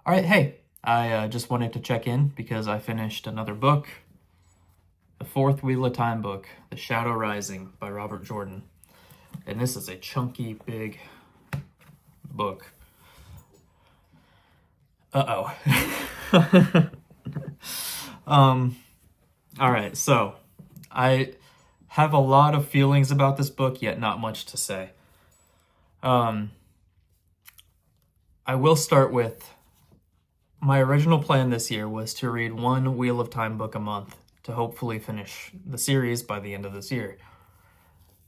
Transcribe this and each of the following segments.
All right, hey, I just wanted to check in because I finished another book, the fourth Wheel of Time book, The Shadow Rising by Robert Jordan. And this is a chunky, big book. Uh-oh. All right, so I have a lot of feelings about this book, yet not much to say. I will start with my original plan this year was to read one Wheel of Time book a month to hopefully finish the series by the end of this year.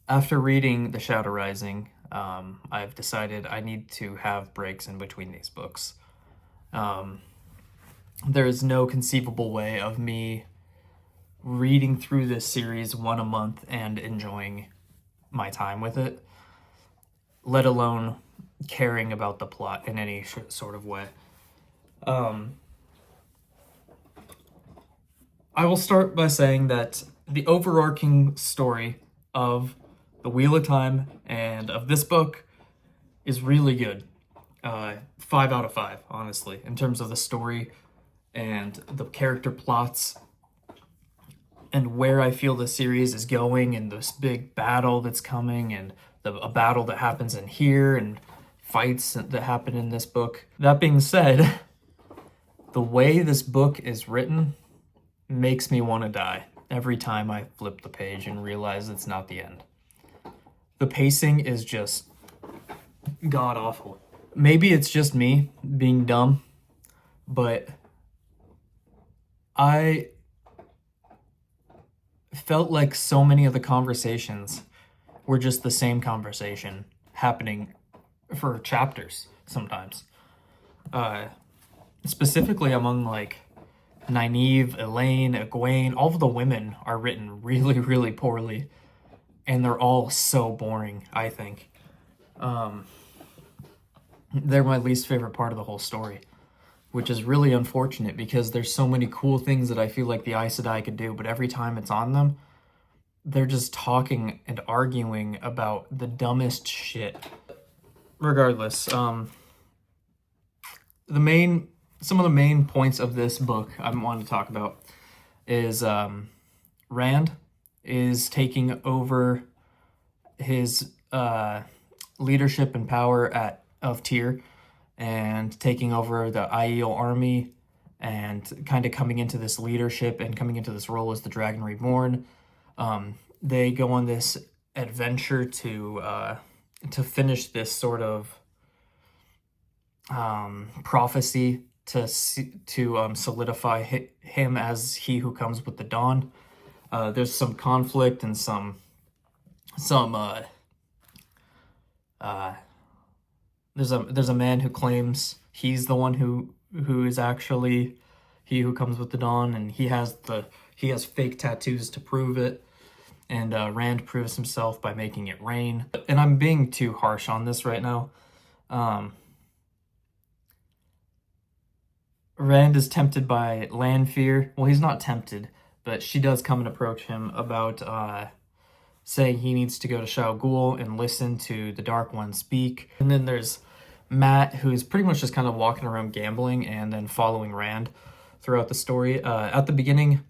After reading The Shadow Rising, I've decided I need to have breaks in between these books. There is no conceivable way of me reading through this series one a month and enjoying my time with it, let alone caring about the plot in any sort of way. I will start by saying that the overarching story of The Wheel of Time and of this book is really good. 5 out of 5, honestly, in terms of the story and the character plots and where I feel the series is going and this big battle that's coming and a battle that happens in here and fights that happen in this book. That being said, the way this book is written makes me want to die every time I flip the page and realize it's not the end. The pacing is just god awful. Maybe it's just me being dumb, but I felt like so many of the conversations were just the same conversation happening for chapters sometimes. Specifically among like Nynaeve, Elaine, Egwene, all of the women are written really, really poorly, and they're all so boring, I think. They're my least favorite part of the whole story, which is really unfortunate because there's so many cool things that I feel like the Aes Sedai could do, but every time it's on them, they're just talking and arguing about the dumbest shit. Regardless, some of the main points of this book I want to talk about is Rand is taking over his leadership and power of Tyr and taking over the Aiel army and kind of coming into this leadership and coming into this role as the Dragon Reborn. They go on this adventure to finish this sort of prophecy to solidify him as he who comes with the dawn. There's some conflict and there's a man who claims he's the one who is actually he who comes with the dawn, and he has fake tattoos to prove it. And Rand proves himself by making it rain. And I'm being too harsh on this right now. Rand is tempted by Lanfear. Well, he's not tempted, but she does come and approach him about saying he needs to go to Shao Ghul and listen to the Dark One speak. And then there's Mat, who is pretty much just kind of walking around gambling and then following Rand throughout the story. At the beginning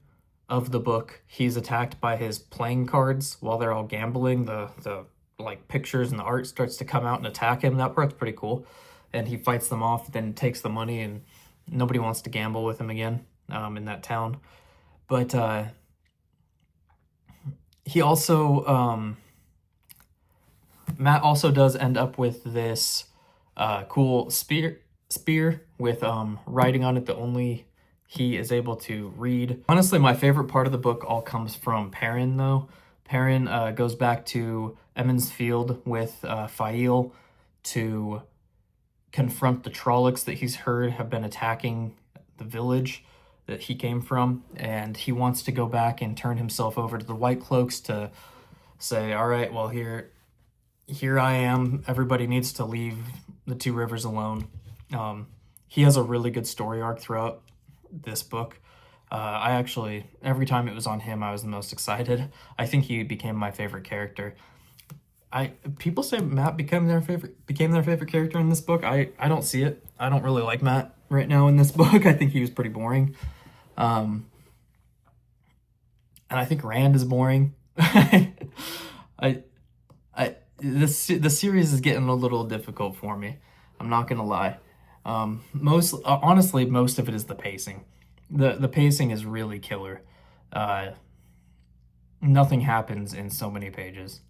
of the book, he's attacked by his playing cards while they're all gambling. The like pictures and the art starts to come out and attack him. That part's pretty cool. And he fights them off, then takes the money, and nobody wants to gamble with him again in that town. But he also Mat also does end up with this cool spear with writing on it that only he is able to read. Honestly, my favorite part of the book all comes from Perrin, though. Perrin goes back to Emond's Field with Faile to confront the Trollocs that he's heard have been attacking the village that he came from, and he wants to go back and turn himself over to the White Cloaks to say, all right, well, here I am. Everybody needs to leave the Two Rivers alone. He has a really good story arc throughout this book. I actually, every time it was on him, I was the most excited. I think he became my favorite character. People say Mat became their favorite character in this book. I don't see it. I don't really like Mat. right now in this book. I think he was pretty boring. And I think Rand is boring. I the series is getting a little difficult for me. I'm not gonna lie. Honestly, most of it is the pacing. The pacing is really killer. Nothing happens in so many pages,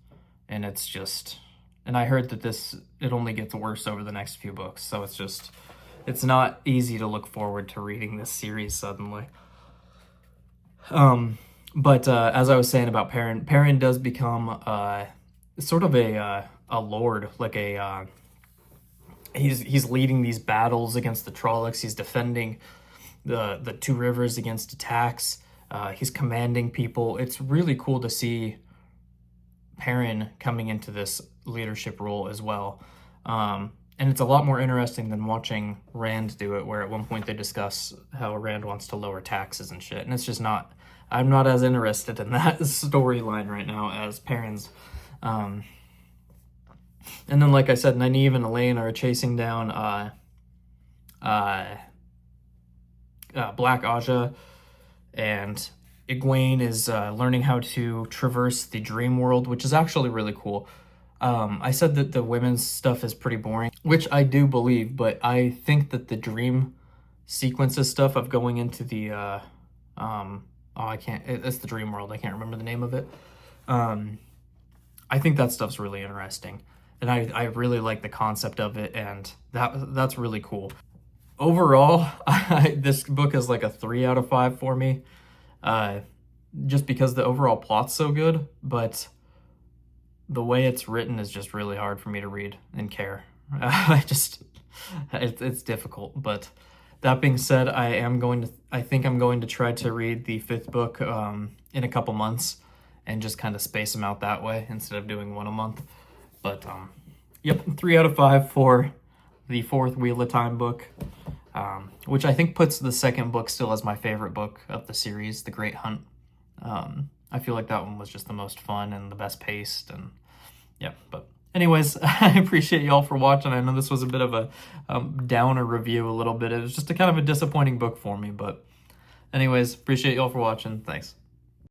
and it's just. And I heard that it only gets worse over the next few books, so it's not easy to look forward to reading this series suddenly. But as I was saying about Perrin does become sort of a lord, like he's leading these battles against the Trollocs. He's defending the Two Rivers against attacks. He's commanding people. It's really cool to see Perrin coming into this leadership role as well. And it's a lot more interesting than watching Rand do it, where at one point they discuss how Rand wants to lower taxes and shit. And it's just not, I'm not as interested in that storyline right now as Perrin's. And then, like I said, Nynaeve and Elaine are chasing down Black Aja, and Egwene is learning how to traverse the dream world, which is actually really cool. I said that the women's stuff is pretty boring, which I do believe, but I think that the dream sequences stuff of going into the it's the dream world. I can't remember the name of it. I think that stuff's really interesting, and I really like the concept of it, and that's really cool. Overall, this book is like a 3 out of 5 for me, just because the overall plot's so good, but the way it's written is just really hard for me to read and care. It's difficult. But that being said, I think I'm going to try to read the 5th book in a couple months and just kind of space them out that way instead of doing one a month. But yep, 3 out of 5 for the 4th Wheel of Time book, which I think puts the 2nd book still as my favorite book of the series, The Great Hunt. I feel like that one was just the most fun and the best paced, and yeah. But anyways, I appreciate y'all for watching. I know this was a bit of a downer review a little bit. It was just a kind of a disappointing book for me, but anyways, appreciate y'all for watching. Thanks.